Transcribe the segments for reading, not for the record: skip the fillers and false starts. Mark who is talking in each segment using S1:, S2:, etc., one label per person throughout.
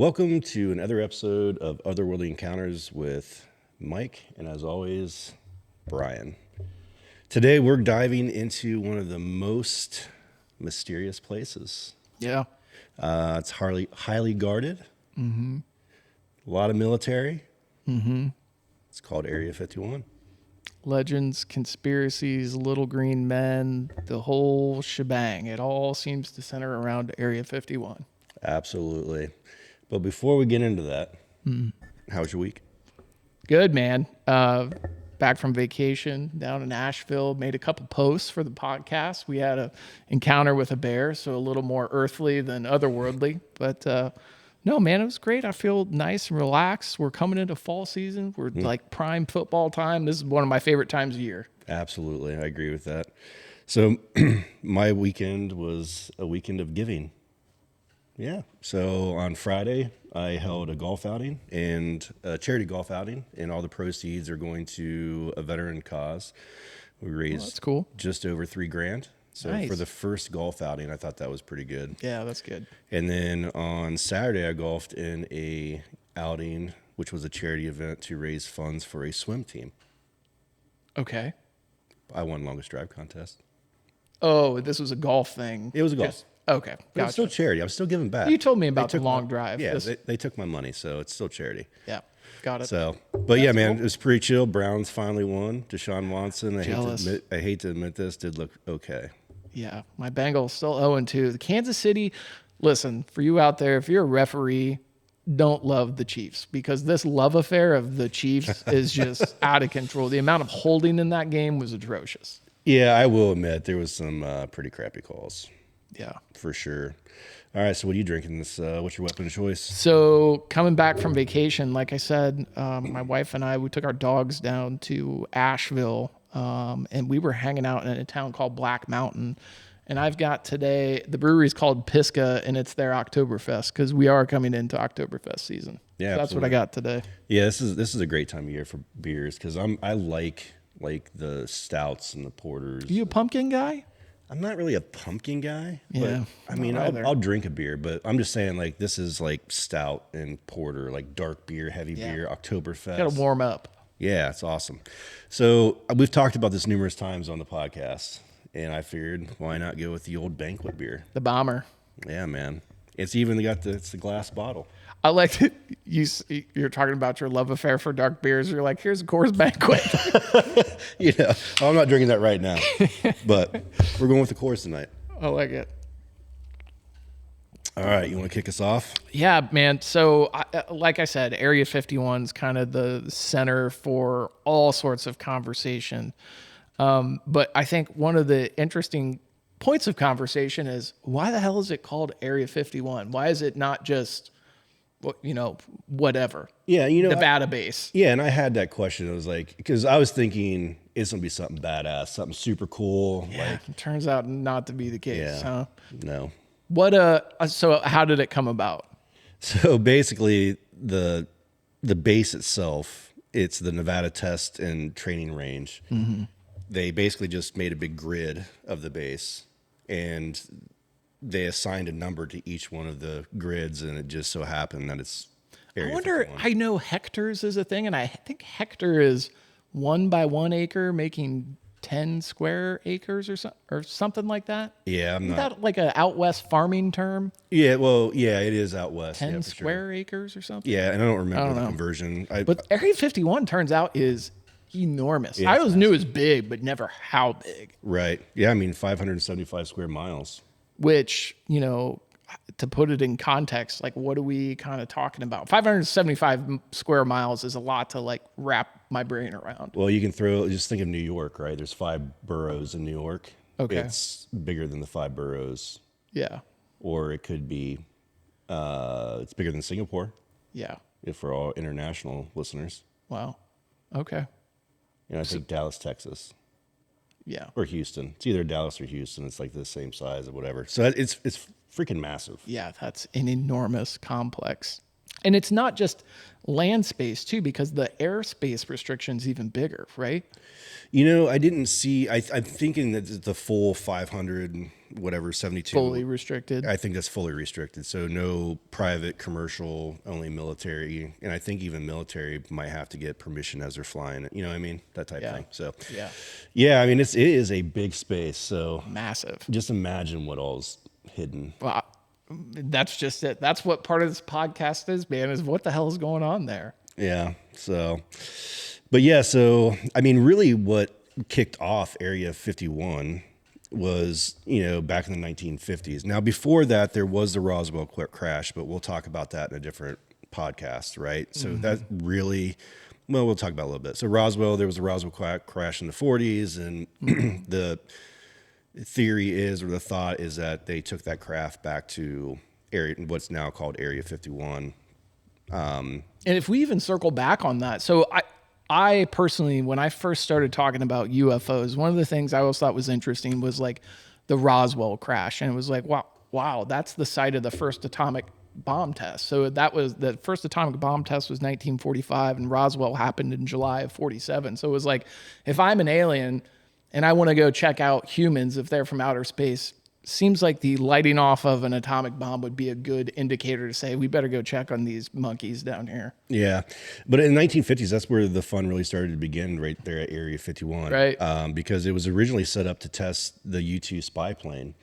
S1: Welcome to another episode of Otherworldly Encounters with Mike, and as always, Brian. Today we're diving into one of the most mysterious places.
S2: Yeah.
S1: It's highly guarded. Mm-hmm. A lot of military. Mm-hmm. It's called Area 51.
S2: Legends, conspiracies, little green men, the whole shebang. It all seems to center around Area 51.
S1: Absolutely. But before we get into that, how was your week?
S2: Good, man. Back from vacation down in Asheville, made a couple posts for the podcast. We had an encounter with a bear, so a little more earthly than otherworldly. But no, man, it was great. I feel nice and relaxed. We're coming into fall season. We're like prime football time. This is one of my favorite times of year.
S1: Absolutely. I agree with that. So my weekend was a weekend of giving. Yeah. So on Friday, I held a golf outing and a charity golf outing, and all the proceeds are going to a veteran cause. We raised
S2: That's cool.
S1: just over $3,000. So
S2: Nice.
S1: for the first golf outing, I thought that was pretty good.
S2: Yeah, that's good.
S1: And then on Saturday, I golfed in a outing, which was a charity event to raise funds for a swim team.
S2: Okay.
S1: I won longest drive contest.
S2: Oh, this was a golf thing.
S1: It was a golf.
S2: Okay.
S1: But it's still charity. I'm still giving back.
S2: You told me
S1: They
S2: about the
S1: took
S2: long drive.
S1: Yeah,
S2: This-
S1: they took my money, so it's still charity.
S2: Yeah, got it.
S1: So, but yeah, man, it was pretty chill. Browns finally won. Deshaun Watson,
S2: Jealous.
S1: I hate to admit this, did look okay.
S2: Yeah, my Bengals still 0-2. The Kansas City, listen, for you out there, if you're a referee, don't love the Chiefs because this love affair of the Chiefs is just out of control. The amount of holding in that game was atrocious.
S1: Yeah, I will admit there was some pretty crappy calls
S2: Yeah.
S1: for sure. All right, so what are you drinking? This what's your weapon of choice?
S2: So coming back from vacation, like I said, my wife and I, we took our dogs down to Asheville, and we were hanging out in a town called Black Mountain. And I've got today, the brewery's called Pisca, and it's their Oktoberfest because we are coming into Oktoberfest season.
S1: Yeah,
S2: So that's what I got today.
S1: Yeah, this is a great time of year for beers because I like the stouts and the porters.
S2: You a pumpkin guy?
S1: I'm not really a pumpkin guy, but
S2: Yeah,
S1: I mean,
S2: not either.
S1: I'll drink a beer, but I'm just saying, like, this is like stout and porter, like dark beer, heavy beer, Oktoberfest.
S2: Got to warm up.
S1: Yeah, it's awesome. So we've talked about this numerous times on the podcast, and I figured why not go with the old banquet beer?
S2: The bomber.
S1: Yeah, man. It's even got it's the glass bottle.
S2: I like that you're talking about your love affair for dark beers. You're like, here's a Coors Banquet.
S1: You know, I'm not drinking that right now, but we're going with the Coors tonight.
S2: I like it.
S1: All right, you want to kick us off?
S2: Yeah, man. So, like I said, Area 51 is kind of the center for all sorts of conversation. But I think one of the interesting points of conversation is why the hell is it called Area 51? Why is it not just, whatever?
S1: Yeah,
S2: Nevada base.
S1: Yeah, and I had that question. It was like, because I was thinking it's going to be something badass, something super cool.
S2: Yeah, it turns out not to be the case.
S1: Yeah.
S2: Huh?
S1: No.
S2: So how did it come about?
S1: So basically, the base itself, it's the Nevada Test and Training Range. Mm-hmm. They basically just made a big grid of the base, and they assigned a number to each one of the grids, and it just so happened that it's Area
S2: I wonder,
S1: 51.
S2: I know hectares is a thing, and I think hectare is 1 by 1 acre, making 10 square acres or something like that.
S1: Yeah, I'm
S2: Is
S1: not.
S2: that like a out west farming term?
S1: Yeah, well, yeah, it is out west.
S2: 10
S1: yeah, for
S2: square
S1: Sure.
S2: acres or something?
S1: Yeah, and I don't remember the
S2: know.
S1: conversion.
S2: But Area 51 turns out is enormous.
S1: Yeah,
S2: I
S1: it's
S2: always knew it was big, but never how big.
S1: Right. Yeah, I mean, 575 square miles.
S2: Which, to put it in context, like what are we kind of talking about? 575 square miles is a lot to like wrap my brain around.
S1: Well, you can just think of New York, right? There's 5 boroughs in New York.
S2: Okay.
S1: It's bigger than the 5 boroughs.
S2: Yeah.
S1: Or it could be, it's bigger than Singapore,
S2: Yeah.
S1: if for all international listeners.
S2: Wow. Okay.
S1: I think Dallas, Texas,
S2: Yeah.
S1: or Houston. It's either Dallas or Houston. It's like the same size or whatever. So it's freaking massive.
S2: Yeah, that's an enormous complex. And it's not just land space too, because the airspace restriction's even bigger, right?
S1: I didn't see. I'm thinking that the full 500, whatever, 72.
S2: Fully restricted.
S1: I think that's fully restricted. So no private, commercial, only military. And I think even military might have to get permission as they're flying. You know what I mean? That type of thing. So, yeah, I mean, it is a big space. So
S2: Massive.
S1: just imagine what all's hidden.
S2: Well, that's just it. That's what part of this podcast is, man, is what the hell is going on there?
S1: Yeah. So, but yeah, so, I mean, really what kicked off Area 51 was, back in the 1950s. Now, before that, there was the Roswell crash, but we'll talk about that in a different podcast, right? So that really, well, we'll talk about it a little bit. So Roswell, there was a Roswell crash in the 40s, and the theory is, or the thought is, that they took that craft back to what's now called Area 51.
S2: And if we even circle back on that, so I personally, when I first started talking about UFOs, one of the things I always thought was interesting was like the Roswell crash. And it was like, wow, that's the site of the first atomic bomb test. So that was the first atomic bomb test was 1945, and Roswell happened in July of 47. So it was like, if I'm an alien and I want to go check out humans, if they're from outer space, seems like the lighting off of an atomic bomb would be a good indicator to say, we better go check on these monkeys down here.
S1: Yeah. But in the 1950s, that's where the fun really started to begin, right there at Area 51.
S2: Right.
S1: Because it was originally set up to test the U-2 spy plane,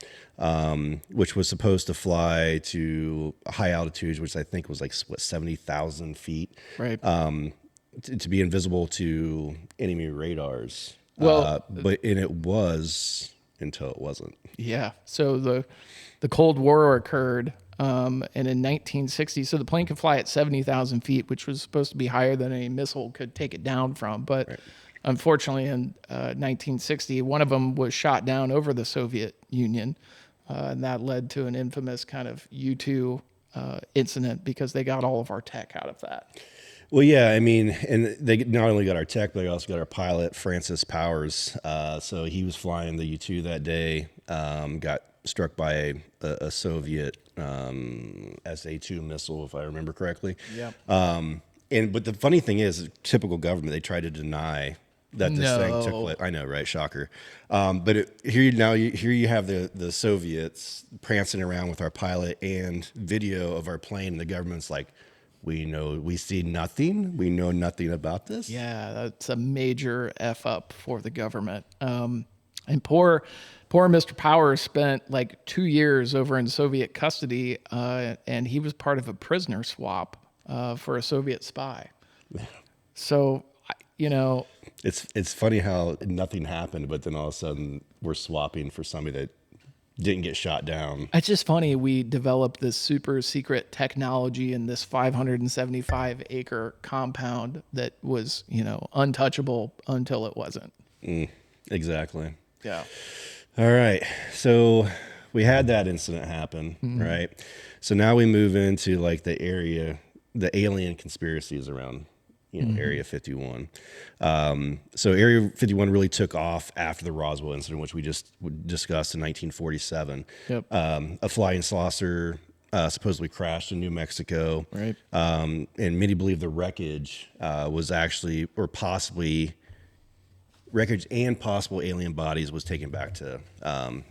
S1: which was supposed to fly to high altitudes, which I think was like, 70,000 feet.
S2: Right.
S1: To be invisible to enemy radars.
S2: Well,
S1: and it was until it wasn't.
S2: Yeah. So the Cold War occurred, and in 1960, so the plane could fly at 70,000 feet, which was supposed to be higher than a missile could take it down from. But unfortunately, in 1960, one of them was shot down over the Soviet Union, and that led to an infamous kind of U-2 incident because they got all of our tech out of that.
S1: Well, yeah, I mean, and they not only got our tech, but they also got our pilot, Francis Powers. So he was flying the U-2 that day, got struck by a Soviet SA-2 missile, if I remember correctly.
S2: Yeah.
S1: But the funny thing is, typical government, they try to deny that this thing took place. I know, right? Shocker. But here you have the Soviets prancing around with our pilot and video of our plane, and the government's like, we see nothing. We know nothing about this.
S2: Yeah, that's a major F up for the government. And poor Mr. Powers spent like 2 years over in Soviet custody, and he was part of a prisoner swap for a Soviet spy. So,
S1: it's funny how nothing happened, but then all of a sudden we're swapping for somebody that didn't get shot down.
S2: It's just funny. We developed this super secret technology in this 575 acre compound that was, untouchable until it wasn't.
S1: Exactly.
S2: Yeah.
S1: All right. So we had that incident happen, right? So now we move into like the alien conspiracies around Area 51. So Area 51 really took off after the Roswell incident, which we just discussed in 1947.
S2: Yep.
S1: A flying saucer supposedly crashed in New Mexico.
S2: Right.
S1: And many believe the wreckage was actually, or possibly, wreckage and possible alien bodies was taken back to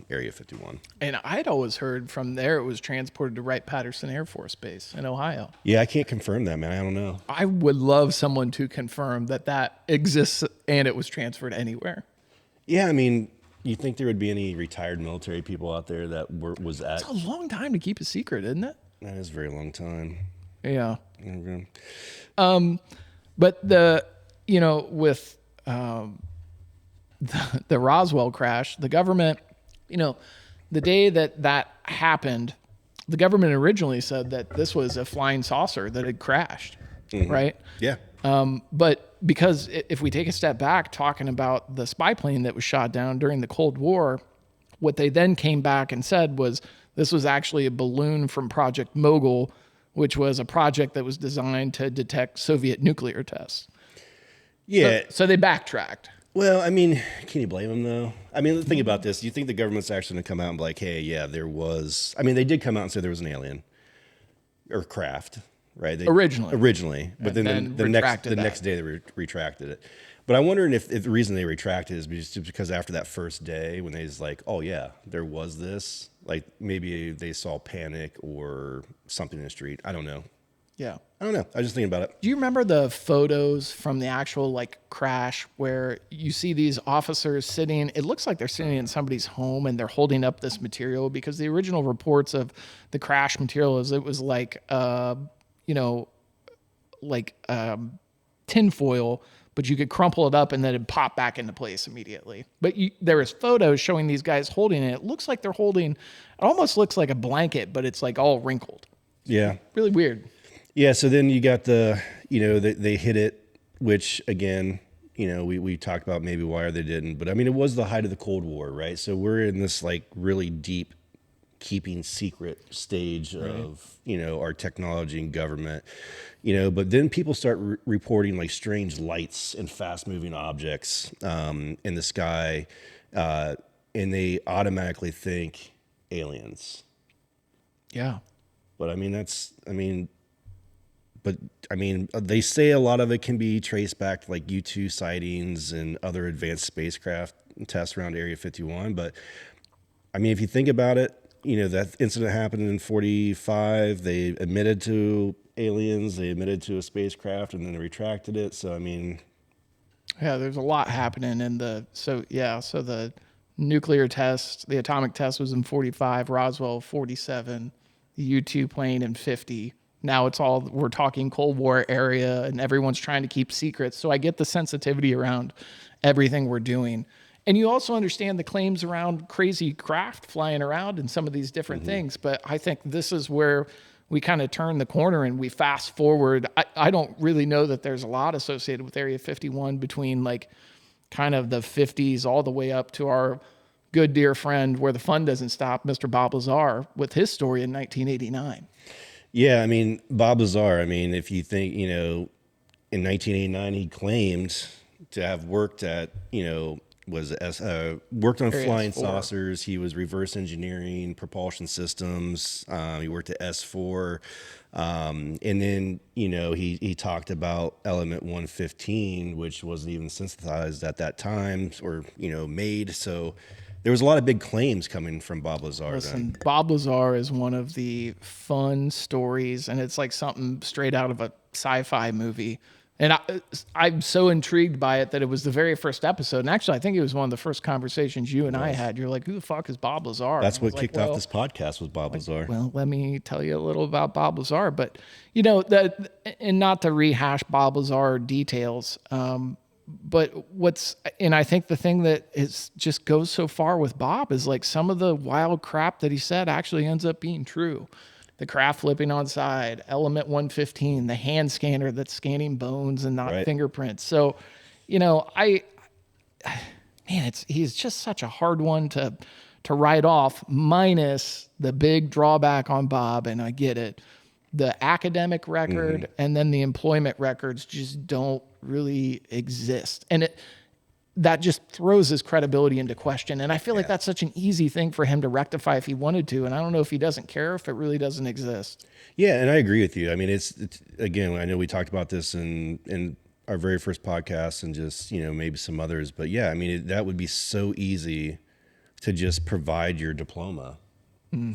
S1: Area 51.
S2: And I'd always heard from there it was transported to Wright-Patterson Air Force Base in Ohio.
S1: Yeah, I can't confirm that, man. I don't know.
S2: I would love someone to confirm that exists and it was transferred anywhere.
S1: Yeah, I mean, you think there would be any retired military people out there that was at...
S2: It's a long time to keep a secret, isn't it?
S1: That is a very long time.
S2: Yeah.
S1: Okay.
S2: But with... the Roswell crash, the government, the day that happened, the government originally said that this was a flying saucer that had crashed, right?
S1: Yeah.
S2: But because if we take a step back, talking about the spy plane that was shot down during the Cold War, what they then came back and said was this was actually a balloon from Project Mogul, which was a project that was designed to detect Soviet nuclear tests.
S1: Yeah.
S2: So they backtracked.
S1: Well, I mean, can you blame them, though? I mean, think about this. Do you think the government's actually going to come out and be like, hey, yeah, there was... I mean, they did come out and say there was an alien or craft. right?
S2: Originally.
S1: But
S2: And
S1: then
S2: then
S1: the
S2: retracted that.
S1: next day they retracted it. But I'm wondering if the reason they retracted is just because after that first day when they was like, oh yeah, there was this, like maybe they saw panic or something in the street. I don't know.
S2: Yeah.
S1: I don't know. I was just thinking about it.
S2: Do you remember the photos from the actual like crash where you see these officers sitting? It looks like they're sitting in somebody's home and they're holding up this material, because the original reports of the crash material is it was like, you know, like tinfoil, but you could crumple it up and then it'd pop back into place immediately. But there is photos showing these guys holding it. It looks like they're holding, it almost looks like a blanket, but it's like all wrinkled.
S1: Yeah.
S2: Really weird.
S1: Yeah. So then you got they hit it, which again, we talked about maybe why they didn't, but I mean, it was the height of the Cold War, right? So we're in this like really deep keeping secret stage of, our technology and government, but then people start reporting like strange lights and fast moving objects in the sky. And they automatically think aliens.
S2: Yeah.
S1: But they say a lot of it can be traced back to like U-2 sightings and other advanced spacecraft tests around Area 51. But I mean, if you think about it, that incident happened in 45. They admitted to aliens, they admitted to a spacecraft, and then they retracted it. So, I mean,
S2: yeah, there's a lot happening so the nuclear test, the atomic test was in 45, Roswell 47, the U-2 plane in 50. Now we're talking Cold War area and everyone's trying to keep secrets. So I get the sensitivity around everything we're doing. And you also understand the claims around crazy craft flying around and some of these different things. But I think this is where we kind of turn the corner and we fast forward. I don't really know that there's a lot associated with Area 51 between like kind of the 50s all the way up to our good dear friend where the fun doesn't stop, Mr. Bob Lazar, with his story in 1989.
S1: Yeah, I mean, Bob Lazar, if you think, in 1989, he claimed to have worked at, worked on
S2: Area
S1: flying
S2: S4.
S1: saucers. He was reverse engineering propulsion systems. He worked at S4. And then, he talked about element 115, which wasn't even synthesized at that time or, made. So there was a lot of big claims coming from Bob Lazar.
S2: Listen, Bob Lazar is one of the fun stories, and it's like something straight out of a sci-fi movie. And I'm so intrigued by it that it was the very first episode. And actually, I think it was one of the first conversations you and I had. You're like, who the fuck is Bob Lazar?
S1: That's what kicked off this podcast was Bob Lazar.
S2: Well, let me tell you a little about Bob Lazar. But, and not to rehash Bob Lazar details, but I think the thing that just goes so far with Bob is like some of the wild crap that he said actually ends up being true. The craft flipping on side, element 115, the hand scanner that's scanning bones and not fingerprints. So, he's just such a hard one to write off, minus the big drawback on Bob, and I get it. The academic record and then the employment records just don't really exist. And that just throws his credibility into question. And I feel like that's such an easy thing for him to rectify if he wanted to. And I don't know if he doesn't care if it really doesn't exist.
S1: Yeah, and I agree with you. I mean, it's again, I know we talked about this in our very first podcast and just, maybe some others. But yeah, I mean, that would be so easy to just provide your diploma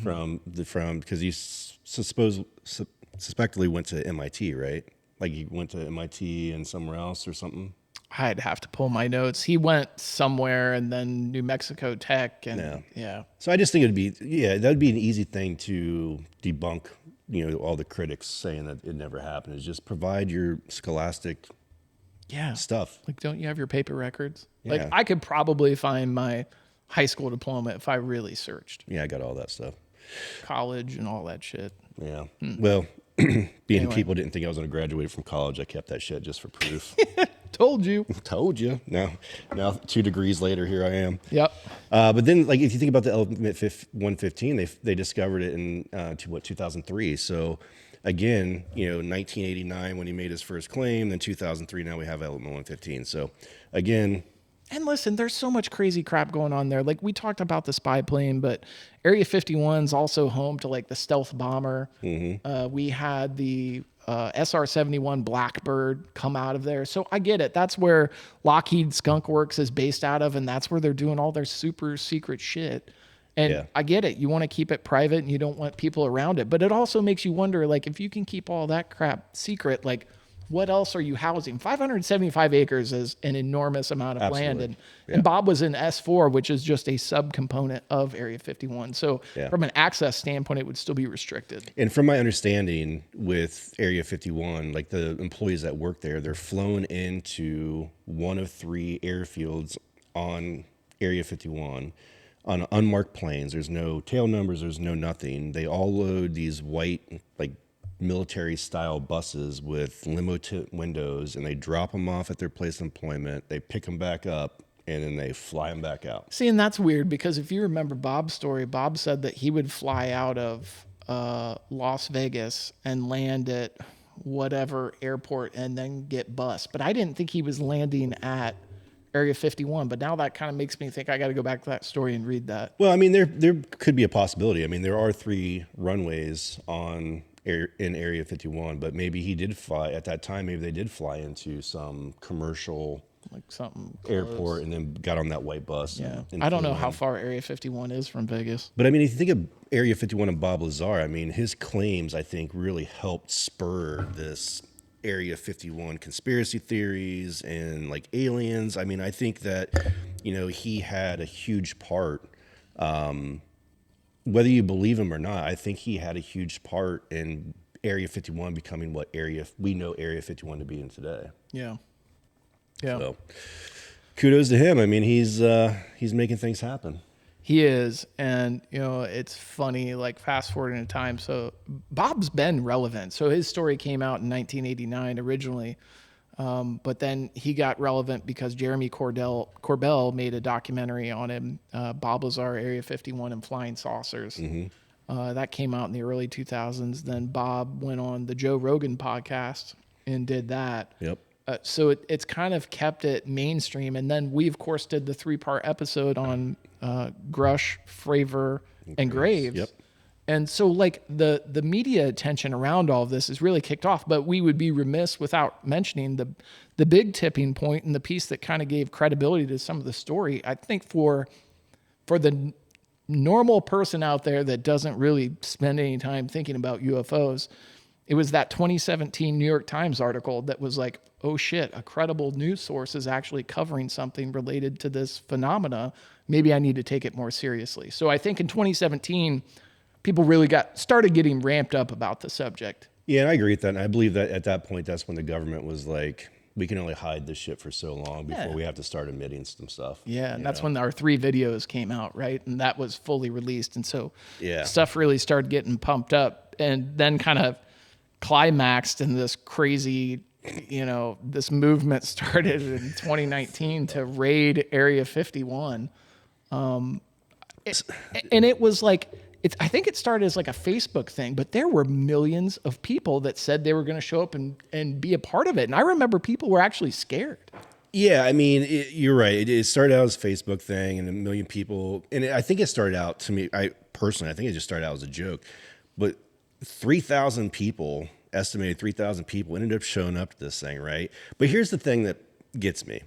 S1: from because you suspectedly went to MIT, right? Like you went to MIT and somewhere else or something?
S2: I'd have to pull my notes. He went somewhere and then New Mexico Tech. And yeah.
S1: So I just think that'd be an easy thing to debunk, all the critics saying that it never happened, is just provide your scholastic stuff.
S2: Like, don't you have your paper records?
S1: Yeah.
S2: Like, I could probably find my high school diploma if I really searched.
S1: Yeah, I got all that stuff.
S2: College and all that shit.
S1: Yeah. Well, people didn't think I was going to graduate from college, I kept that shit just for proof.
S2: Told you.
S1: Told you. Now 2 degrees later, here I am.
S2: Yep.
S1: But then, like, if you think about the element 115, they discovered it in 2003. So again, 1989 when he made his first claim, then 2003. Now we have element 115. So again.
S2: And listen, there's so much crazy crap going on there. Like, we talked about the spy plane, but Area 51's also home to like the stealth bomber. We had the SR-71 Blackbird come out of there. So I get it. That's where Lockheed Skunk Works is based out of, and that's where they're doing all their super secret shit. And
S1: Yeah.
S2: I get it. You want to keep it private and you don't want people around it. But it also makes you wonder, like, if you can keep all that crap secret, like, what else are you housing? 575 acres is an enormous amount of land.
S1: Absolutely.
S2: And Bob was in S4, which is just a subcomponent of Area 51. So
S1: Yeah.
S2: from an access standpoint, it would still be restricted.
S1: And from my understanding with Area 51, like the employees that work there, they're flown into one of 3 airfields on Area 51 on unmarked planes. There's no tail numbers, there's no nothing. They all load these white, like military style buses with limo tip windows, and they drop them off at their place of employment. They pick them back up, and then they fly them back out.
S2: See, and that's weird because if you remember Bob's story, Bob said that he would fly out of Las Vegas and land at whatever airport and then get bused. But I didn't think he was landing at Area 51. But now that kind of makes me think I got to go back to that story and read that.
S1: Well, I mean, there could be a possibility. I mean, there are 3 runways in Area 51, but maybe he did fly at that time. Maybe they did fly into some commercial
S2: Like something
S1: airport and then got on that white bus.
S2: Yeah.
S1: and
S2: I don't
S1: flew
S2: know how
S1: in.
S2: far Area 51 is from Vegas.
S1: But I mean, if you think of Area 51 and Bob Lazar, I mean, his claims, I think, really helped spur this Area 51 conspiracy theories and like aliens. I mean, I think that, he had a huge part, whether you believe him or not, I think he had a huge part in Area 51 becoming what we know Area 51 to be in today.
S2: Yeah. Yeah.
S1: So kudos to him. I mean, he's making things happen.
S2: He is. And, it's funny, like fast forwarding in time. So Bob's been relevant. So his story came out in 1989 originally. But then he got relevant because Jeremy Corbell made a documentary on him, Bob Lazar, Area 51 and Flying Saucers. That came out in the early 2000s. Then Bob went on the Joe Rogan podcast and did that.
S1: Yep.
S2: So it's kind of kept it mainstream. And then we, of course, did the 3-part episode on Grush, Fravor, and Graves.
S1: Yep.
S2: And so, like, the media attention around all of this is really kicked off. But we would be remiss without mentioning the big tipping point and the piece that kind of gave credibility to some of the story. I think for the normal person out there that doesn't really spend any time thinking about UFOs, it was that 2017 New York Times article that was like, oh shit, a credible news source is actually covering something related to this phenomena. Maybe I need to take it more seriously. So I think in 2017, people really started getting ramped up about the subject.
S1: Yeah, and I agree with that. And I believe that at that point, that's when the government was like, we can only hide this shit for so long before we have to start admitting some stuff.
S2: Yeah, and that's when our 3 videos came out, right? And that was fully released. And so
S1: Yeah.
S2: stuff really started getting pumped up and then kind of climaxed in this crazy, this movement started in 2019 to raid Area 51. And it was like, I think it started as like a Facebook thing, but there were millions of people that said they were going to show up and be a part of it. And I remember people were actually scared.
S1: Yeah, I mean, you're right. It started out as a Facebook thing and a million people. And I think it started out, to me, I think it just started out as a joke. But 3,000 people, estimated 3,000 people, ended up showing up to this thing, right? But here's the thing that gets me.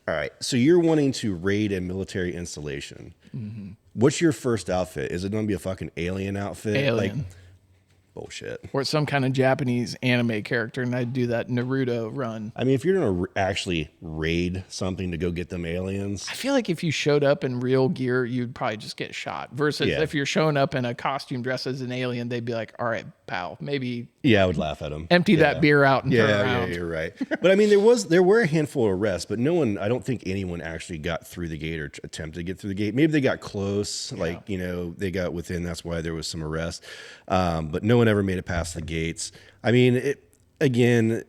S1: All right, so you're wanting to raid a military installation. Mm-hmm. What's your first outfit? Is it going to be a fucking alien outfit?
S2: Alien.
S1: Like, bullshit.
S2: Or some kind of Japanese anime character, and I'd do that Naruto run.
S1: I mean, if you're going to actually raid something to go get them aliens,
S2: I feel like if you showed up in real gear, you'd probably just get shot. Versus if you're showing up in a costume dressed as an alien, they'd be like, all right, pal, maybe
S1: yeah, I would laugh at them.
S2: empty that beer out and turn
S1: Yeah,
S2: around.
S1: you're right. But I mean, there were a handful of arrests, but no one, I don't think anyone actually got through the gate or attempted to get through the gate. Maybe they got close, like, they got within, that's why there was some arrests. But no one ever made it past the gates. I mean, again,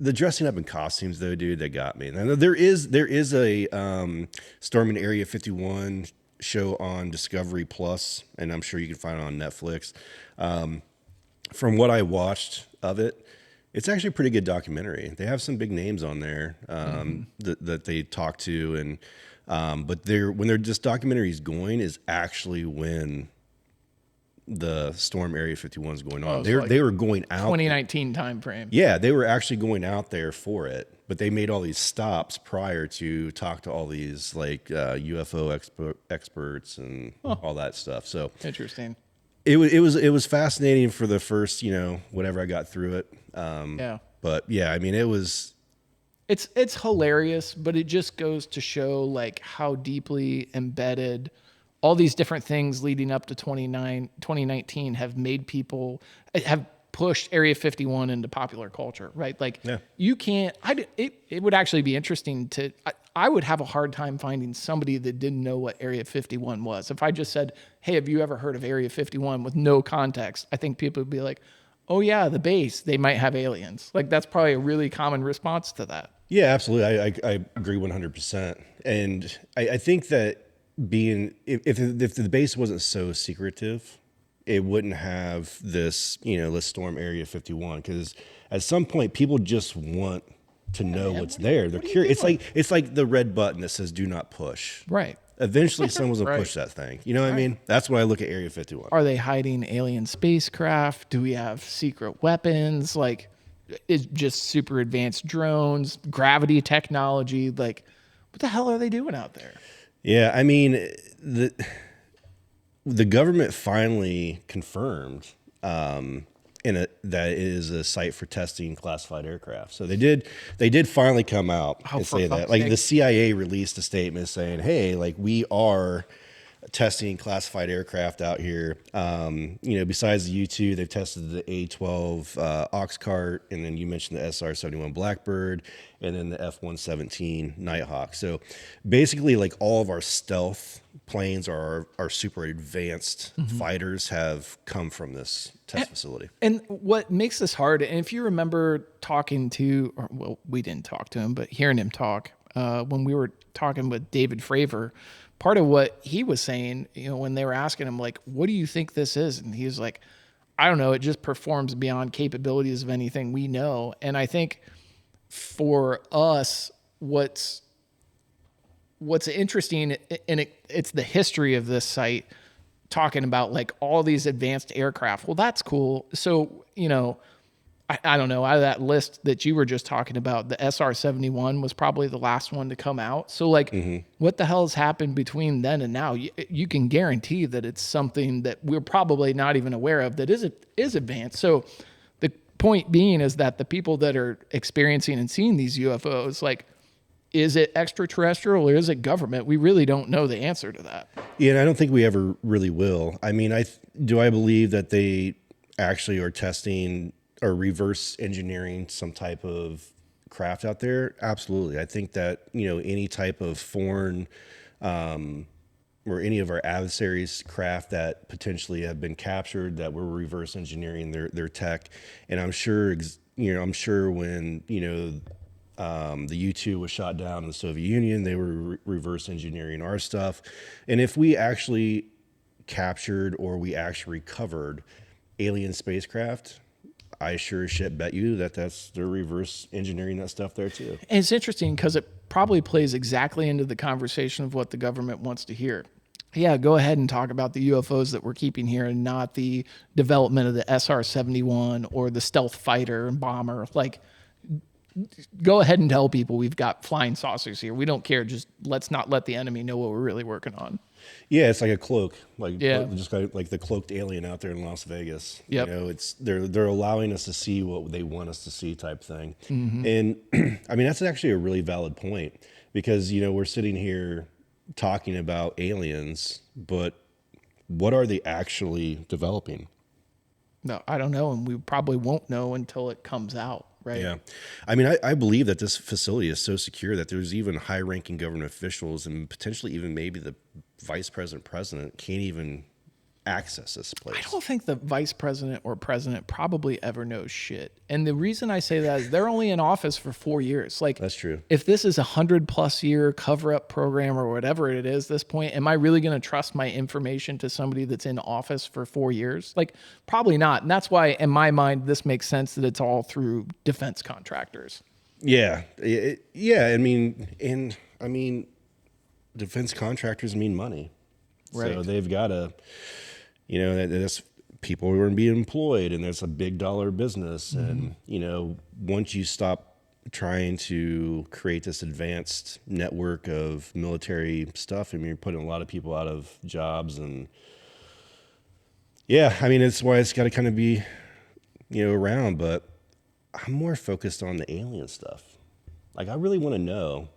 S1: the dressing up in costumes though, dude, that got me. Now, there is a Storming Area 51 show on Discovery Plus, and I'm sure you can find it on Netflix. From what I watched of it, it's actually a pretty good documentary. They have some big names on there that they talk to, and but when this documentary is going is actually when the Storm Area 51 was going on.
S2: it's like
S1: They were going out.
S2: 2019 timeframe.
S1: Yeah, they were actually going out there for it, but they made all these stops prior to talk to all these like UFO experts and all that stuff. So
S2: Interesting.
S1: it was fascinating for the first, whatever I got through it.
S2: Yeah.
S1: But yeah, I mean,
S2: It's hilarious, but it just goes to show like how deeply embedded all these different things leading up to 2019 have made people have pushed Area 51 into popular culture, right? Like you can't, it would actually be interesting I would have a hard time finding somebody that didn't know what Area 51 was. If I just said, hey, have you ever heard of Area 51 with no context? I think people would be like, oh yeah, the base, they might have aliens. Like that's probably a really common response to that.
S1: yeah, absolutely. I agree 100%. And I think that if the base wasn't so secretive, it wouldn't have this, let's storm Area 51. Because at some point, people just want to know what's there. They're curious. It's like the red button that says "Do not push."
S2: Right.
S1: Eventually, someone's gonna
S2: Right.
S1: push that thing. You know what I mean? That's why I look at Area 51.
S2: Are they hiding alien spacecraft? Do we have secret weapons? Like, it's just super advanced drones, gravity technology. Like, what the hell are they doing out there?
S1: Yeah, I mean, the government finally confirmed that it is a site for testing classified aircraft. So they did finally come out and
S2: for
S1: say that.
S2: fuck's
S1: Like
S2: sake.
S1: the CIA released a statement saying, "Hey, like we are testing classified aircraft out here. Besides the U-2, they've tested the A-12 Oxcart, and then you mentioned the SR-71 Blackbird, and then the F-117 Nighthawk. So basically, like all of our stealth planes, our super advanced fighters have come from this test facility.
S2: And what makes this hard, and if you remember talking to, or well, we didn't talk to him, but hearing him talk when we were talking with David Fravor, part of what he was saying, when they were asking him, like, what do you think this is? And he was like, I don't know. It just performs beyond capabilities of anything we know. And I think for us, what's interesting, and it's the history of this site, talking about like all these advanced aircraft. Well, that's cool. So, I don't know, out of that list that you were just talking about, the SR-71 was probably the last one to come out. So like what the hell has happened between then and now? You can guarantee that it's something that we're probably not even aware of that is advanced. So the point being is that the people that are experiencing and seeing these UFOs, like, is it extraterrestrial or is it government? We really don't know the answer to that.
S1: Yeah, and I don't think we ever really will. I mean, I believe that they actually are testing or reverse engineering some type of craft out there? Absolutely. I think that, any type of foreign or any of our adversaries' craft that potentially have been captured, that we're reverse engineering their tech. And I'm sure, when, the U-2 was shot down in the Soviet Union, they were reverse engineering our stuff. And if we actually captured or we actually recovered alien spacecraft, I sure as shit bet you that's they're reverse engineering that stuff there too.
S2: And it's interesting because it probably plays exactly into the conversation of what the government wants to hear. Yeah, go ahead and talk about the UFOs that we're keeping here and not the development of the SR-71 or the stealth fighter and bomber. Like, go ahead and tell people we've got flying saucers here. We don't care. Just let's not let the enemy know what we're really working on.
S1: Yeah, it's like a cloak, just like the cloaked alien out there in Las Vegas.
S2: Yep.
S1: It's they're allowing us to see what they want us to see, type thing. And I mean, that's actually a really valid point because we're sitting here talking about aliens, but what are they actually developing?
S2: No, I don't know, and we probably won't know until it comes out. Right.
S1: Yeah. I mean, I believe that this facility is so secure that there's even high-ranking government officials and potentially even maybe the vice president can't even access this place.
S2: I don't think the vice president or president probably ever knows shit. And the reason I say that is they're only in office for 4 years. Like,
S1: That's true.
S2: If this is 100+ year cover-up program or whatever it is, this point, am I really going to trust my information to somebody that's in office for 4 years? Like, probably not. And that's why, in my mind, this makes sense that it's all through defense contractors.
S1: Yeah. Yeah. I mean, defense contractors mean money.
S2: Right.
S1: So they've got to, that's people are going to be employed, and there's a big dollar business. And, once you stop trying to create this advanced network of military stuff, you're putting a lot of people out of jobs. And yeah, it's why it's got to kind of be, around. But I'm more focused on the alien stuff. Like, I really want to know.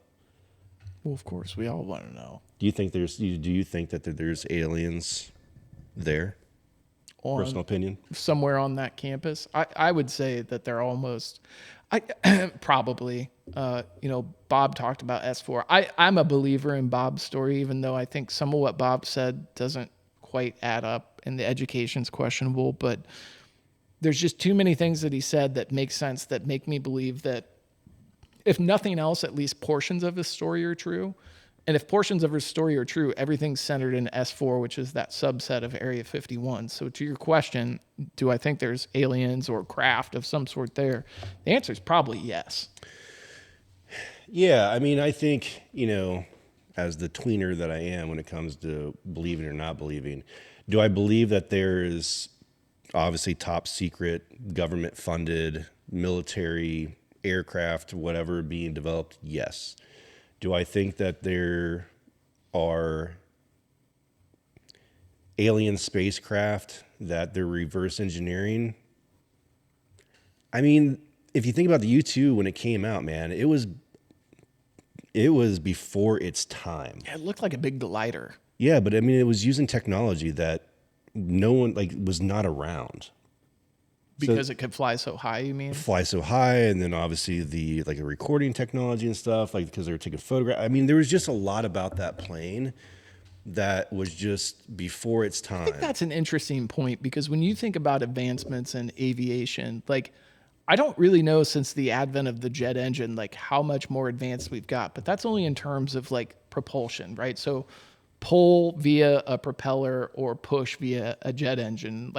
S2: Well, of course, we all want to know.
S1: Do you think that there's aliens there? Personal opinion?
S2: Somewhere on that campus. I would say that they're almost, probably, Bob talked about S4. I'm a believer in Bob's story, even though I think some of what Bob said doesn't quite add up and the education's questionable, but there's just too many things that he said that make sense, that make me believe that if nothing else, at least portions of his story are true. And if portions of his story are true, everything's centered in S4, which is that subset of Area 51. So to your question, do I think there's aliens or craft of some sort there? The answer is probably yes.
S1: Yeah, I think, as the tweener that I am when it comes to believing or not believing, do I believe that there is obviously top secret, government-funded military aircraft, whatever, being developed? Yes. Do I think that there are alien spacecraft that they're reverse engineering? If you think about the U-2 when it came out, man, it was before its time.
S2: Yeah, it looked like a big glider.
S1: Yeah, but it was using technology that no one was not around.
S2: Because it could fly so high, you mean?
S1: Fly so high, and then obviously the recording technology and stuff, because they were taking photographs. There was just a lot about that plane that was just before its time.
S2: I think that's an interesting point, because when you think about advancements in aviation, I don't really know since the advent of the jet engine, how much more advanced we've got, but that's only in terms of propulsion, right? So pull via a propeller or push via a jet engine.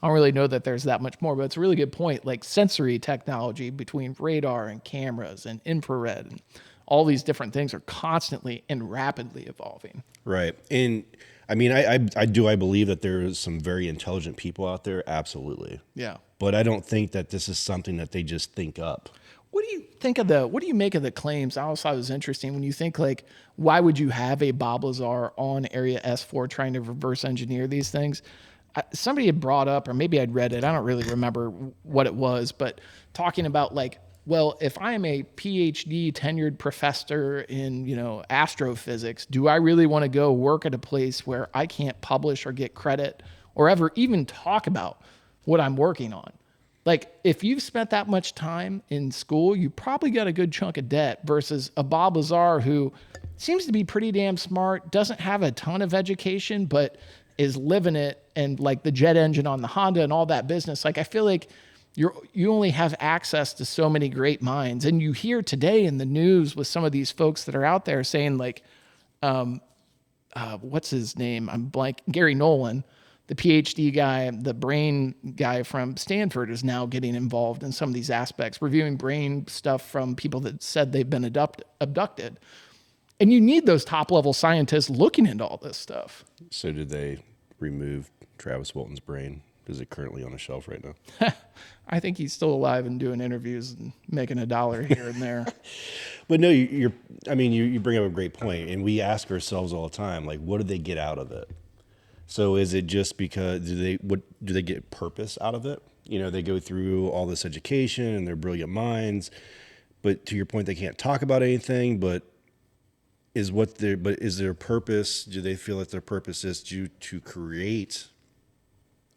S2: I don't really know that there's that much more, but it's a really good point. Sensory technology between radar and cameras and infrared and all these different things are constantly and rapidly evolving.
S1: Right. And I believe that there is some very intelligent people out there. Absolutely.
S2: Yeah.
S1: But I don't think that this is something that they just think up.
S2: What do you make of the claims? I also thought it was interesting when you think why would you have a Bob Lazar on Area S4 trying to reverse engineer these things? Somebody had brought up, or maybe I'd read it, I don't really remember what it was, but talking about well, if I am a PhD tenured professor in, astrophysics, do I really want to go work at a place where I can't publish or get credit or ever even talk about what I'm working on? If you've spent that much time in school, you probably got a good chunk of debt, versus a Bob Lazar who seems to be pretty damn smart, doesn't have a ton of education, but is living it, and the jet engine on the Honda and all that business. I feel like you only have access to so many great minds. And you hear today in the news with some of these folks that are out there saying what's his name? I'm blank. Gary Nolan, the PhD guy, the brain guy from Stanford, is now getting involved in some of these aspects, reviewing brain stuff from people that said they've been abducted. And you need those top level scientists looking into all this stuff.
S1: So did they remove Travis Walton's brain? Is it currently on a shelf right now?
S2: I think he's still alive and doing interviews and making $1 here and there.
S1: But no, you bring up a great point, and we ask ourselves all the time, what do they get out of it? So is it just because do they get purpose out of it? They go through all this education and they're brilliant minds, but to your point, they can't talk about anything. But is their purpose? Do they feel that their purpose is to create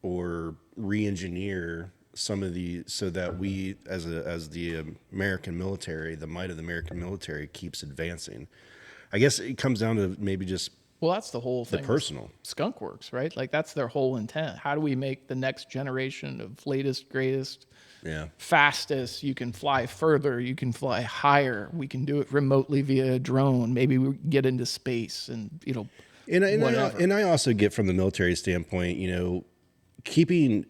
S1: or re-engineer some of so that we, as the American military, the might of the American military keeps advancing? I guess it comes down to maybe just,
S2: well, that's the whole thing.
S1: The personal.
S2: Skunk Works, right? That's their whole intent. How do we make the next generation of latest, greatest, fastest? You can fly further. You can fly higher. We can do it remotely via a drone. Maybe we get into space and,
S1: And I also get from the military standpoint, keeping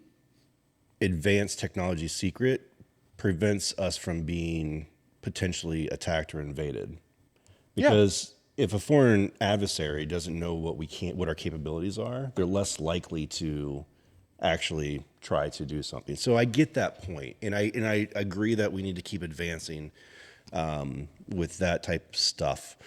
S1: advanced technology secret prevents us from being potentially attacked or invaded. Because if a foreign adversary doesn't know what our capabilities are, they're less likely to actually try to do something. So I get that point, and I agree that we need to keep advancing with that type of stuff.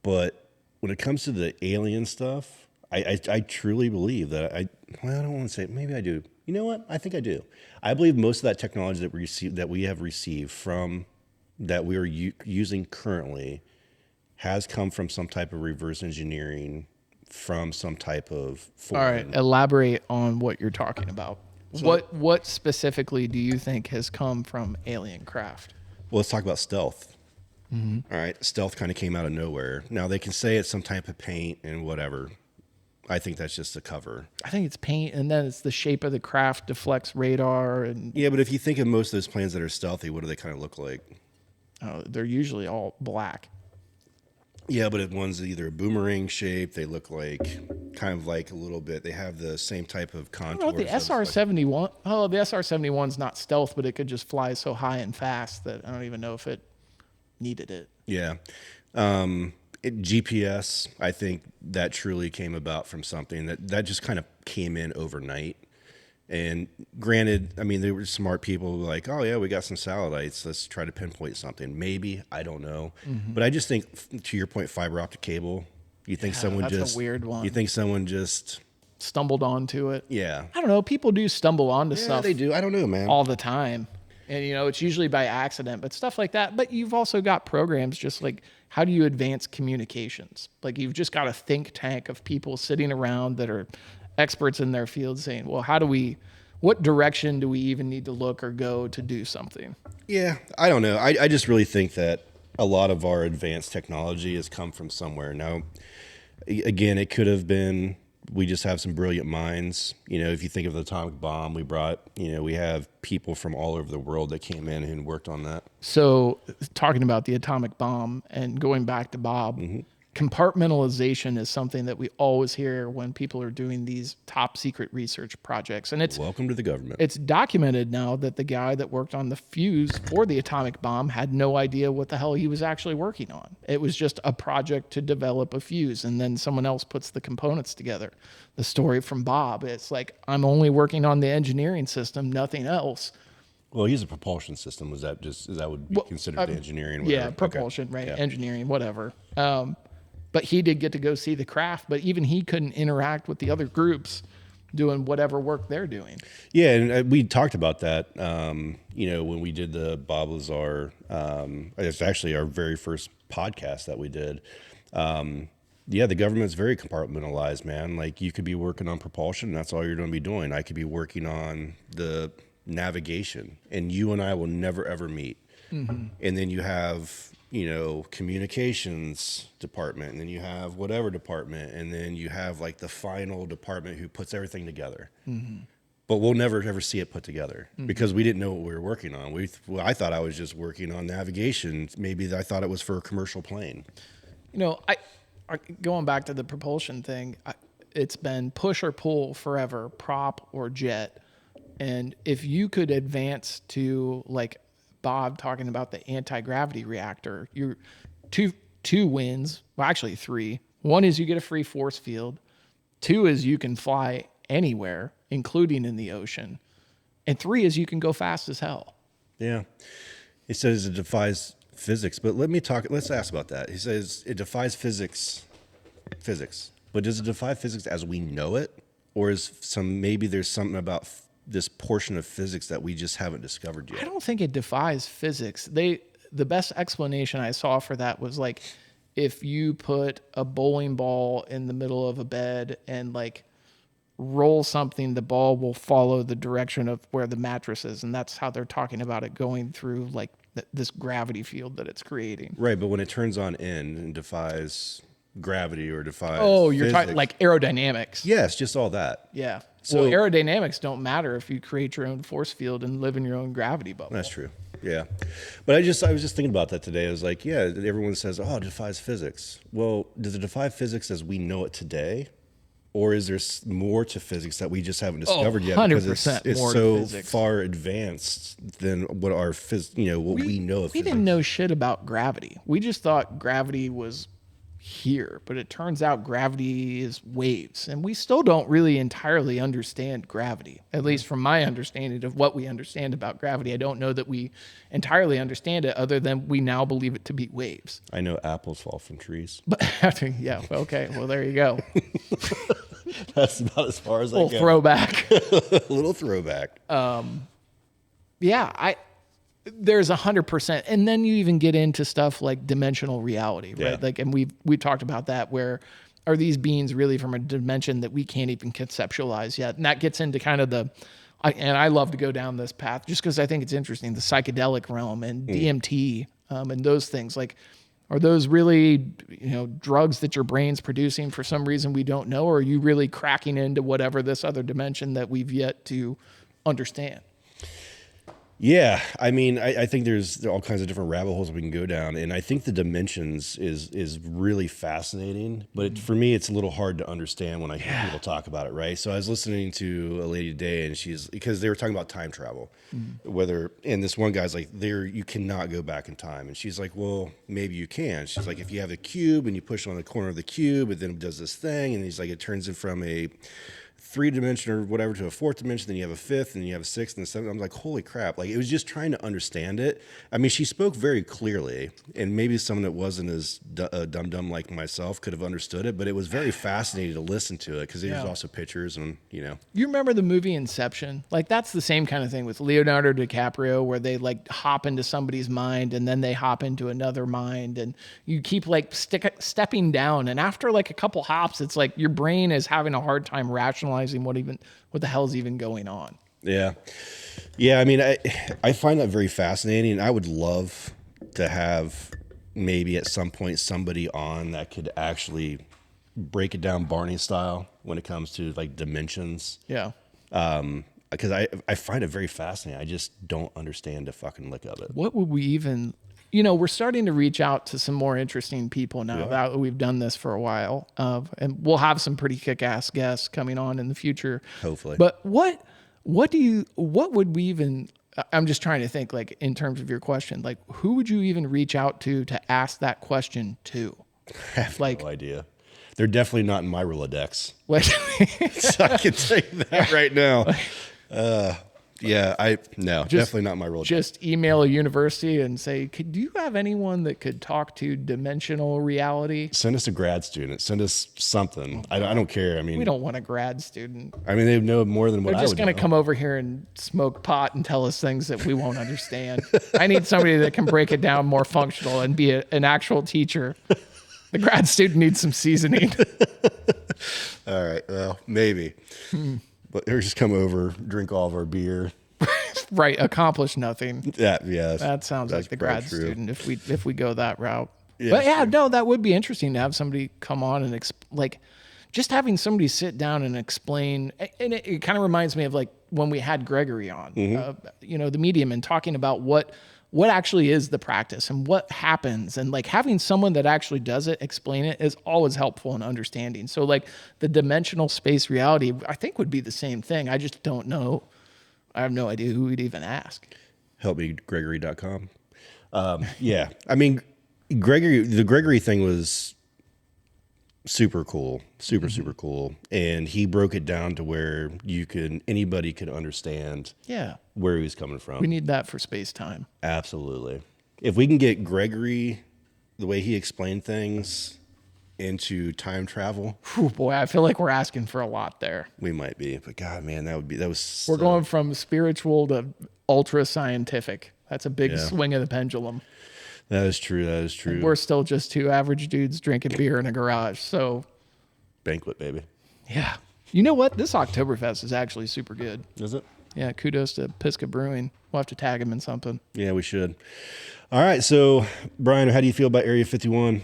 S1: But when it comes to the alien stuff, I truly believe that I don't want to say, maybe I do. You know what? I think I do. I believe most of that technology that we have received from that we are using currently has come from some type of reverse engineering from some type of
S2: All right,
S1: foreign.
S2: elaborate on what you're talking about. What specifically do you think has come from alien craft?
S1: Well, let's talk about stealth. All right, stealth kind of came out of nowhere. Now they can say it's some type of paint and whatever. I think that's just a cover.
S2: I think it's paint, and then it's the shape of the craft deflects radar, and
S1: Yeah, but if you think of most of those planes that are stealthy, what do they kind of look like?
S2: they're usually all black.
S1: Yeah, but if one's either a boomerang shape, they look like kind of like a little bit. They have the same type of contours.
S2: Well, the
S1: of, like-
S2: SR-71. Oh, the SR-71's not stealth, but it could just fly so high and fast that I don't even know if it needed it.
S1: Yeah. GPS, I think that truly came about from something that just kind of came in overnight. And granted, I mean, they were smart people like, oh, yeah, we got some satellites. Let's try to pinpoint something. Maybe. I don't know. But I just think, to your point, fiber optic cable, you think someone
S2: that's a
S1: just.
S2: weird one.
S1: You think someone just.
S2: Stumbled onto it.
S1: Yeah.
S2: I don't know. People do stumble onto
S1: Yeah,
S2: stuff
S1: they do. I don't know, man.
S2: all the time. And, it's usually by accident, but stuff like that. But you've also got programs just like how do you advance communications? Like you've just got a think tank of people sitting around that are experts in their field saying, well, what direction do we even need to look or go to do something?
S1: Yeah, I don't know. I just really think that a lot of our advanced technology has come from somewhere. Now, again, it could have been we just have some brilliant minds. If you think of the atomic bomb, we have people from all over the world that came in and worked on that.
S2: So talking about the atomic bomb and going back to Bob, compartmentalization is something that we always hear when people are doing these top secret research projects. And
S1: Welcome to the government.
S2: it's documented now that the guy that worked on the fuse for the atomic bomb had no idea what the hell he was actually working on. It was just a project to develop a fuse, and then someone else puts the components together. The story from Bob, it's like, I'm only working on the engineering system, nothing else.
S1: Well, he's a propulsion system. Is that would be considered the engineering? Whatever.
S2: Yeah, propulsion,
S1: Okay.
S2: right?
S1: Yeah.
S2: Engineering, whatever. But he did get to go see the craft, but even he couldn't interact with the other groups doing whatever work they're doing.
S1: Yeah, and we talked about that, when we did the Bob Lazar. It's actually our very first podcast that we did. Yeah, the government's very compartmentalized, man. Like you could be working on propulsion, and that's all you're going to be doing. I could be working on the navigation, and you and I will never ever meet. And then you have communications department, and then you have whatever department, and then you have like the final department who puts everything together. But we'll never ever see it put together because we didn't know what we were working on. I thought I was just working on navigation. Maybe I thought it was for a commercial plane.
S2: I going back to the propulsion thing, it's been push or pull forever, prop or jet. And if you could advance to like Bob talking about the anti-gravity reactor, you're two wins. Well, actually three. One is you get a free force field. Two is you can fly anywhere, including in the ocean. And three is you can go fast as hell.
S1: Yeah. He says it defies physics, but let's ask about that. He says it defies physics, but does it defy physics as we know it? Or maybe there's something about this portion of physics that we just haven't discovered yet?
S2: I don't think it defies physics. The best explanation I saw for that was like if you put a bowling ball in the middle of a bed and like roll something, the ball will follow the direction of where the mattress is, and that's how they're talking about it going through like this gravity field that it's creating.
S1: Right, but when it turns on in and defies gravity or defies
S2: you're
S1: physics,
S2: talking like aerodynamics.
S1: yes, just all that.
S2: Yeah.
S1: So-
S2: Well, aerodynamics don't matter if you create your own force field and live in your own gravity bubble.
S1: That's true. Yeah. But I was just thinking about that today. I was like, yeah, everyone says, oh, it defies physics. Well, does it defy physics as we know it today? Or is there more to physics that we just haven't discovered yet? Because
S2: 100%
S1: it's
S2: more to
S1: so
S2: physics.
S1: far advanced than what what we know of
S2: We
S1: physics.
S2: didn't know shit about gravity. We just thought gravity was here, but it turns out gravity is waves, and we still don't really entirely understand gravity, at least from my understanding of what we understand about gravity. I don't know that we entirely understand it, other than we now believe it to be waves.
S1: I know apples fall from trees.
S2: But yeah, okay, well, there you go.
S1: That's about as far as I
S2: Little
S1: go.
S2: throwback.
S1: A little throwback.
S2: Yeah, there's 100%, and then you even get into stuff like dimensional reality, right?
S1: Yeah.
S2: Like, and we talked about that. Where are these beings really from a dimension that we can't even conceptualize yet? And that gets into kind of and I love to go down this path just because I think it's interesting, the psychedelic realm and DMT and those things. Like, are those really, drugs that your brain's producing for some reason we don't know, or are you really cracking into whatever this other dimension that we've yet to understand?
S1: Yeah, I mean, I think there's all kinds of different rabbit holes we can go down, and I think the dimensions is really fascinating. But for me, it's a little hard to understand when I hear people talk about it, right? So I was listening to a lady today, and because they were talking about time travel, and this one guy's like, you cannot go back in time, and she's like, well, maybe you can. She's like, if you have a cube and you push on the corner of the cube, and then it does this thing, and he's like, it turns it from a 3-dimension or whatever to a 4th dimension, then you have a 5th, and you have a 6th and a 7th. I'm like, holy crap. Like, it was just trying to understand it. I mean, she spoke very clearly, and maybe someone that wasn't as dumb like myself could have understood it, but it was very fascinating to listen to it because there's also pictures and,
S2: You remember the movie Inception? Like, that's the same kind of thing with Leonardo DiCaprio, where they like hop into somebody's mind and then they hop into another mind, and you keep like stepping down. And after like a couple hops, it's like your brain is having a hard time rationalizing what the hell's even going on.
S1: Yeah. I mean, I find that very fascinating, and I would love to have maybe at some point somebody on that could actually break it down Barney style when it comes to like dimensions.
S2: Yeah.
S1: Because I find it very fascinating. I just don't understand a fucking lick of it.
S2: What would we even, we're starting to reach out to some more interesting people now that we've done this for a while. And we'll have some pretty kick-ass guests coming on in the future.
S1: Hopefully.
S2: But what would we even, I'm just trying to think, like, in terms of your question, like, who would you even reach out to ask that question to?
S1: I have
S2: like,
S1: no idea. They're definitely not in my Rolodex.
S2: Like,
S1: So I can tell you that right now. Definitely not my Rolodex.
S2: just email a university and say, do you have anyone that could talk to dimensional reality?
S1: Send us a grad student. Send us something. I don't care. I mean,
S2: We don't want a grad student.
S1: I mean, they know more than what
S2: They're
S1: I
S2: just
S1: would
S2: going to
S1: know.
S2: come over here and smoke pot and tell us things that we won't understand. I need somebody that can break it down more functional and be an actual teacher. The grad student needs some seasoning.
S1: All right. Well, maybe. But they're just come over, drink all of our beer.
S2: Right. Accomplish nothing.
S1: That
S2: Sounds like the grad student if we go that route.
S1: Yeah,
S2: But yeah,
S1: sure.
S2: no, that would be interesting to have somebody come on and just having somebody sit down and explain. And it kind of reminds me of like when we had Gregory on, the medium, and talking about what actually is the practice and what happens, and like having someone that actually does it explain it is always helpful in understanding. So like the dimensional space reality, I think, would be the same thing. I just don't know. I have no idea who we'd even ask.
S1: Helpmegregory.com. Yeah. I mean, the Gregory thing was super cool, super cool. And he broke it down to where anybody could understand where he was coming from.
S2: We need that for space time.
S1: Absolutely. If we can get Gregory, the way he explained things, into time travel,
S2: Whew, boy, I feel like we're asking for a lot there.
S1: we might be. But God, man,
S2: We're going from spiritual to ultra scientific. That's a big swing of the pendulum.
S1: That is true.
S2: We're still just two average dudes drinking beer in a garage. So,
S1: Banquet, baby.
S2: yeah. You know what? This Oktoberfest is actually super good.
S1: Is it?
S2: Yeah, kudos to Pisca Brewing. We'll have to tag him in something.
S1: Yeah, we should. All right. So, Brian, how do you feel about Area 51?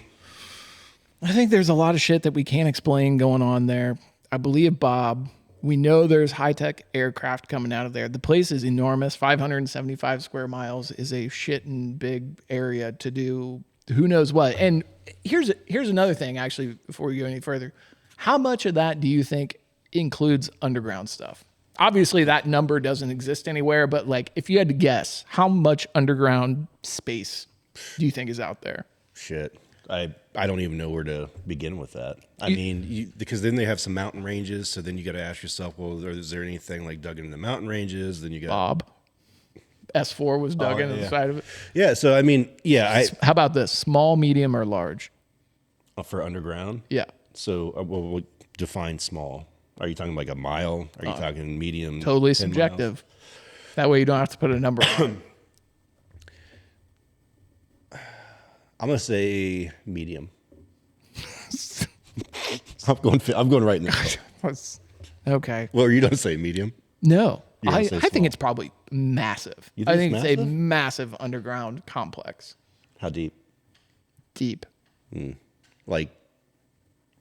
S2: I think there's a lot of shit that we can't explain going on there. I believe Bob. We know there's high-tech aircraft coming out of there. The place is enormous. 575 square miles is a shitting big area to do who knows what. And here's another thing, actually, before we go any further. How much of that do you think includes underground stuff? Obviously, that number doesn't exist anywhere, but like, if you had to guess, how much underground space do you think is out there?
S1: Shit. I don't even know where to begin with that. I mean, because then they have some mountain ranges, so then you got to ask yourself, well, is there anything like dug into the mountain ranges? Then you got
S2: Bob. S4 was dug into the side of it.
S1: Yeah, so I mean, yeah,
S2: How about this? Small, medium, or large?
S1: for underground.
S2: Yeah.
S1: So, we'll define small. Are you talking like a mile? Are you talking medium?
S2: Totally
S1: 10 miles?
S2: subjective. That way you don't have to put a number on it.
S1: I'm gonna say medium. I'm going right now.
S2: Okay.
S1: Well, are you gonna say medium?
S2: No.
S1: You're gonna
S2: I
S1: say
S2: think
S1: small.
S2: it's probably massive.
S1: You
S2: I
S1: think
S2: think
S1: it's
S2: it's a
S1: massive?
S2: massive underground complex.
S1: How deep?
S2: Deep.
S1: Like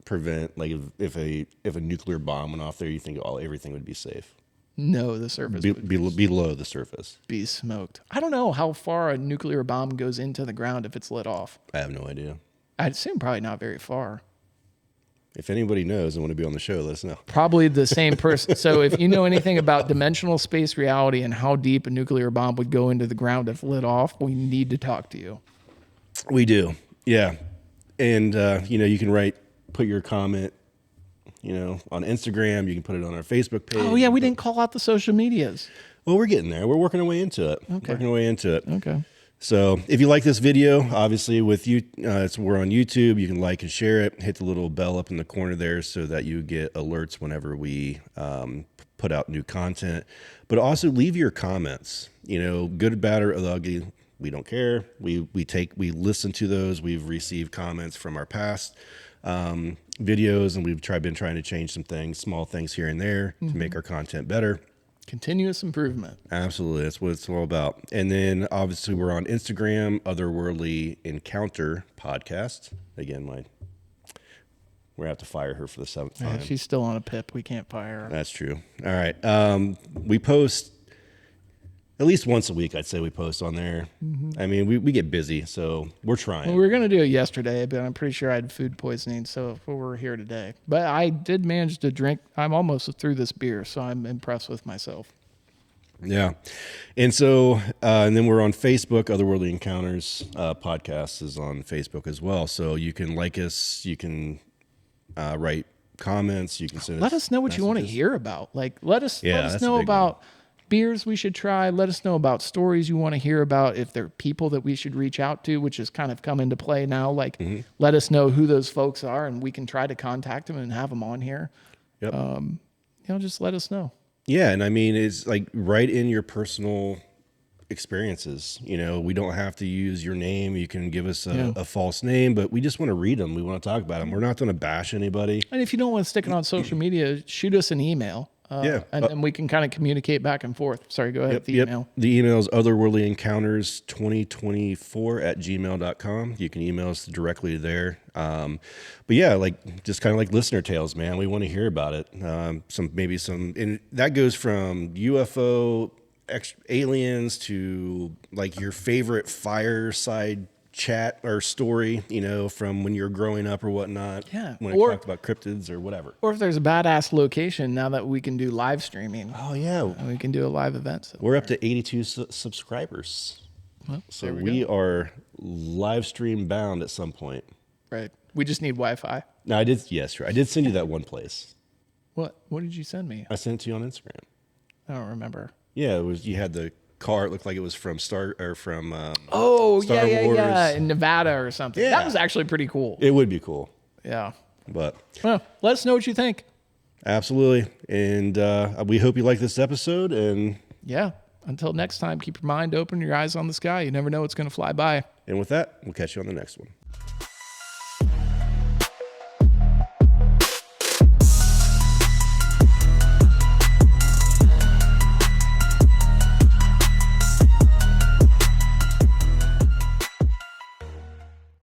S1: prevent like if a nuclear bomb went off there, you think everything would be safe?
S2: No, the surface would
S1: Below the surface.
S2: be smoked. I don't know how far a nuclear bomb goes into the ground if it's lit off.
S1: I have no idea.
S2: I'd assume probably not very far.
S1: If anybody knows and want to be on the show, let us know.
S2: Probably the same person. So if you know anything about dimensional space reality and how deep a nuclear bomb would go into the ground if lit off, we need to talk to you.
S1: We do, yeah. And you can put your comment, on Instagram. You can put it on our Facebook page.
S2: Oh yeah, we didn't call out the social medias.
S1: Well, we're getting there. We're working our way into it.
S2: Okay.
S1: Working our way into it.
S2: Okay.
S1: So if you like this video, obviously with you, we're on YouTube. You can like and share it. Hit the little bell up in the corner there so that you get alerts whenever we put out new content. But also leave your comments. Good, bad, or ugly. We don't care. We listen to those. We've received comments from our past videos, and we've been trying to change some things, small things here and there to make our content better.
S2: Continuous improvement.
S1: Absolutely. That's what it's all about. And then obviously we're on Instagram, Otherworldly Encounter Podcast. Again, we're gonna have to fire her for the 7th
S2: Yeah,
S1: time.
S2: she's still on a PIP. We can't fire her.
S1: That's true. All right. We post at least once a week, I'd say we post on there. I mean, we get busy, so we're trying.
S2: Well, we were going to do it yesterday, but I'm pretty sure I had food poisoning, so we're here today. But I did manage to drink. I'm almost through this beer, so I'm impressed with myself.
S1: Yeah. And so, and then we're on Facebook. Otherworldly Encounters podcast is on Facebook as well. So you can like us, you can write comments, you can send
S2: Let us know what you want to
S1: messages.
S2: hear about. Let us
S1: that's a
S2: know
S1: big
S2: about beers we should try. Let us know about stories you want to hear about. If there are people that we should reach out to, which has kind of come into play now, let us know who those folks are, and we can try to contact them and have them on here.
S1: Yep.
S2: Just let us know.
S1: Yeah, and I mean, it's like write in your personal experiences. We don't have to use your name. You can give us a false name, but we just want to read them. We want to talk about them. We're not going to bash anybody.
S2: And if you don't want to stick it on social media, shoot us an email. And then we can kind of communicate back and forth. Sorry, go ahead with the email.
S1: The email is otherworldlyencounters2024@gmail.com. You can email us directly there. But yeah, just kind of like listener tales, man. We want to hear about it. And that goes from UFO aliens to like your favorite fireside chat or story, from when you're growing up or whatnot.
S2: Yeah.
S1: When I talked about cryptids or whatever.
S2: Or if there's a badass location now that we can do live streaming,
S1: Oh yeah.
S2: and we can do a live event. So.
S1: We're up to 82 subscribers. So
S2: there we
S1: we are live stream bound at some point.
S2: Right. We just need Wi-Fi.
S1: No, I did. Yes, I did send you that one place.
S2: What did you send me?
S1: I sent it to you on Instagram.
S2: I don't remember.
S1: Yeah, it was. You had the car. It looked like it was from Star
S2: Oh,
S1: Star Wars.
S2: in Nevada or something.
S1: Yeah.
S2: That was actually pretty cool.
S1: It would be cool,
S2: Yeah.
S1: but
S2: Well, let us know what you think.
S1: absolutely. And we hope you like this episode. And
S2: Yeah. Until next time, keep your mind open, your eyes on the sky. You never know what's going to fly by.
S1: with that, we'll catch you on the next one.